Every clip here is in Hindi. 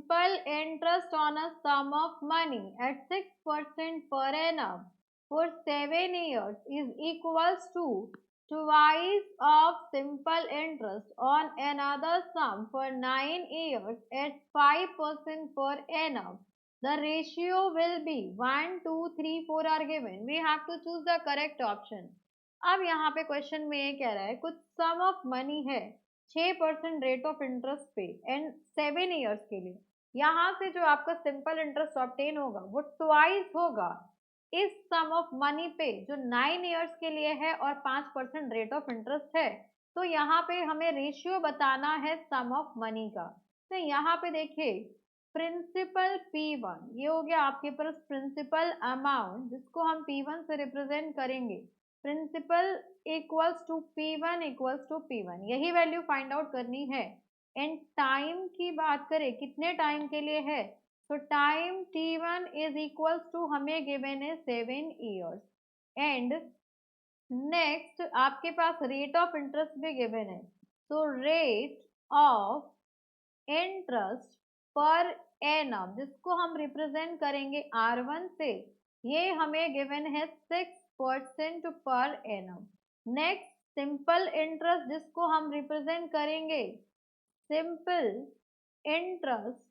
simple interest on a sum of money at 6% per annum for 7 years is equals to twice of simple interest on another sum for 9 years at 5% per annum. The ratio will be 1, 2, 3, 4 are given. We have to choose the correct option. अब यहाँ पे क्वेश्चन में ये कह रहा है कुछ सम ऑफ मनी है 6% रेट ऑफ इंटरेस्ट पे एंड 7 ईयर्स के लिए। यहाँ से जो आपका सिंपल इंटरेस्ट ऑब्टेन होगा वो ट्वाइस होगा इस सम ऑफ मनी पे जो 9 ईयर्स के लिए है और 5% रेट ऑफ इंटरेस्ट है। तो यहाँ पे हमें रेशियो बताना है सम ऑफ मनी का। तो यहाँ पे देखिए प्रिंसिपल P1 ये हो गया आपके पास प्रिंसिपल अमाउंट जिसको हम P1 से रिप्रेजेंट करेंगे। प्रिंसिपल इक्वल्स टू P1 यही वैल्यू फाइंड आउट करनी है। एंड टाइम की बात करें कितने टाइम के लिए है तो time T1 is equals to हमें गिवन है 7 ईयर्स। एंड नेक्स्ट आपके पास रेट ऑफ इंटरेस्ट भी गिवन है। तो रेट ऑफ इंटरेस्ट पर एनम जिसको हम रिप्रेजेंट करेंगे R1 से ये हमें गिवन है 6% per annum. Next simple interest जिसको हम रिप्रेजेंट करेंगे सिंपल इंटरेस्ट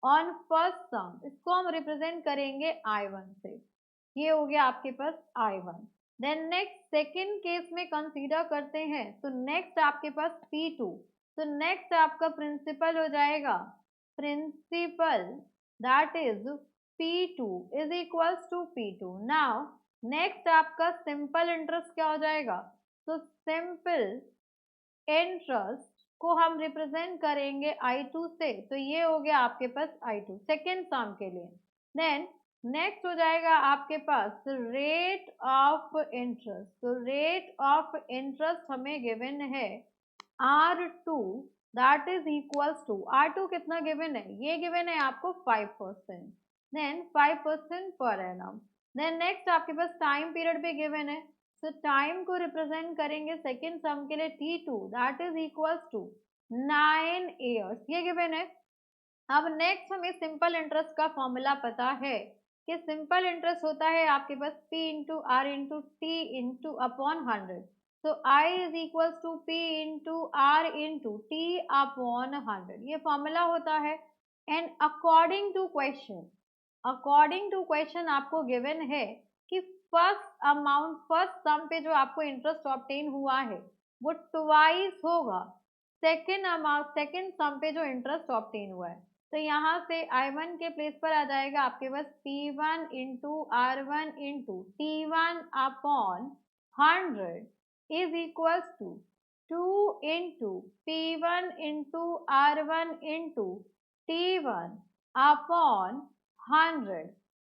ऑन फर्स्ट सम इसको हम रिप्रेजेंट करेंगे I1 से। ये हो गया आपके पास I1। Then next second case में कंसीडर करते हैं तो नेक्स्ट आपके पास P2। तो नेक्स्ट आपका प्रिंसिपल हो जाएगा principal that is P2 is equals to P2। Now next आपका सिंपल इंटरेस्ट क्या हो जाएगा तो सिंपल इंटरेस्ट को हम रिप्रेजेंट करेंगे I2 से। तो ये हो गया आपके पास I2 सेकेंड सम के लिए। देन नेक्स्ट हो जाएगा आपके पास रेट ऑफ इंटरेस्ट। तो रेट ऑफ इंटरेस्ट हमें गिवन है R2 that is equals to R2 कितना गिवन है ये गिवन है आपको 5%। Then 5% per annum. Then next आपके पास टाइम पीरियड भी गिवन है। तो टाइम को रिप्रेजेंट करेंगे सेकेंड सम के लिए T2 that is equals to 9 years ये गिवन है। अब नेक्स्ट हमें सिंपल इंटरेस्ट का फॉर्मूला पता है कि सिंपल इंटरेस्ट होता है आपके पास P into R into T into upon 100। तो I is equals to P into R into T upon 100 ये फॉर्मूला होता है। एंड अकॉर्डिंग टू क्वेश्चन आपको गिवन है कि फर्स्ट अमाउंट फर्स्ट सम पे जो आपको इंटरेस्ट ऑब्टेन हुआ है वो ट्वाइस होगा सेकेंड अमाउंट सेकेंड सम पे जो इंटरेस्ट ऑब्टेन हुआ है। तो यहाँ से I1 के प्लेस पर आ जाएगा आपके पास P1 into R1 into T1 upon 100 is equals to 2 into P1 into R1 into T1 upon 100।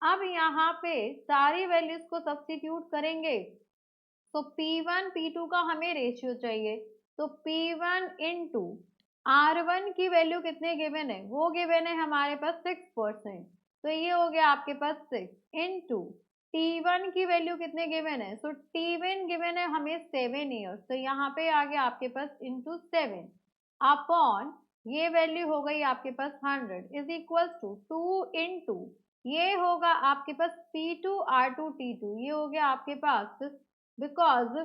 अब यहाँ पे सारी वैल्यूज को सब्स्टिट्यूट करेंगे तो P1 P2 का हमें रेशियो चाहिए। तो P1 इंटू R1 की वैल्यू कितने गिवन है वो गिवन है हमारे पास 6%। तो ये हो गया आपके पास 6 इंटू T1 की वैल्यू कितने गिवन है। तो T1 गिवन है हमें 7 ईयर्स। तो यहाँ पे आ गया आपके पास इंटू 7 अपॉन ये वैल्यू हो गई आपके पास 100 इज इक्वल्स टू 2 इंटू ये होगा आपके पास P2 R2 T2 ये हो गया आपके पास बिकॉज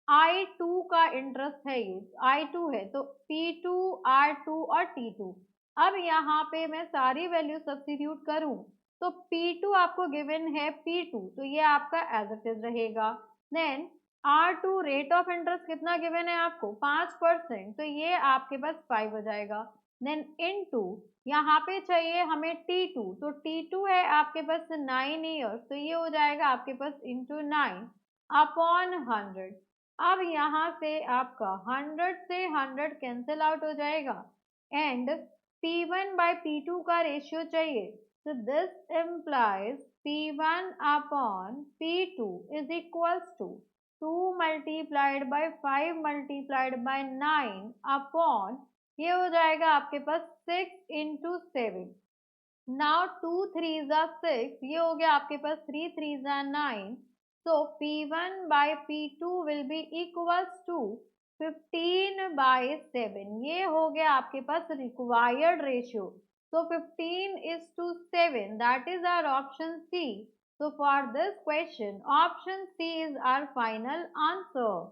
I2 का इंटरेस्ट है ये I2 है तो P2 R2 और T2। अब यहाँ पे मैं सारी वैल्यू सब्स्टिट्यूट करूं तो P2 आपको गिवन है P2 तो ये आपका एज इट इज रहेगा। Then R2 rate of interest कितना गिवन है आपको 5% तो ये आपके पास 5 हो जाएगा। देन इनटू यहाँ पे चाहिए हमें T2 तो T2 है आपके पास 9 ईयर्स तो ये हो जाएगा आपके पास इंटू 9 अपॉन 100। अब यहाँ से आपका 100 से 100 कैंसिल आउट हो जाएगा एंड P1 बाय P2 का रेशियो चाहिए। तो this implies P1 upon P2 is equals to 2 multiplied by 5 multiplied by 9 upon ये हो जाएगा आपके पास 6 इंटू 7। नाउ 2 3 जा 6 ये हो गया आपके पास 3 3 जा 9। So P1 by P2 will be equals to 15 by 7 ये हो गया आपके पास required ratio. So 15 is to 7. That is our option C. So for this question, option C is our final answer.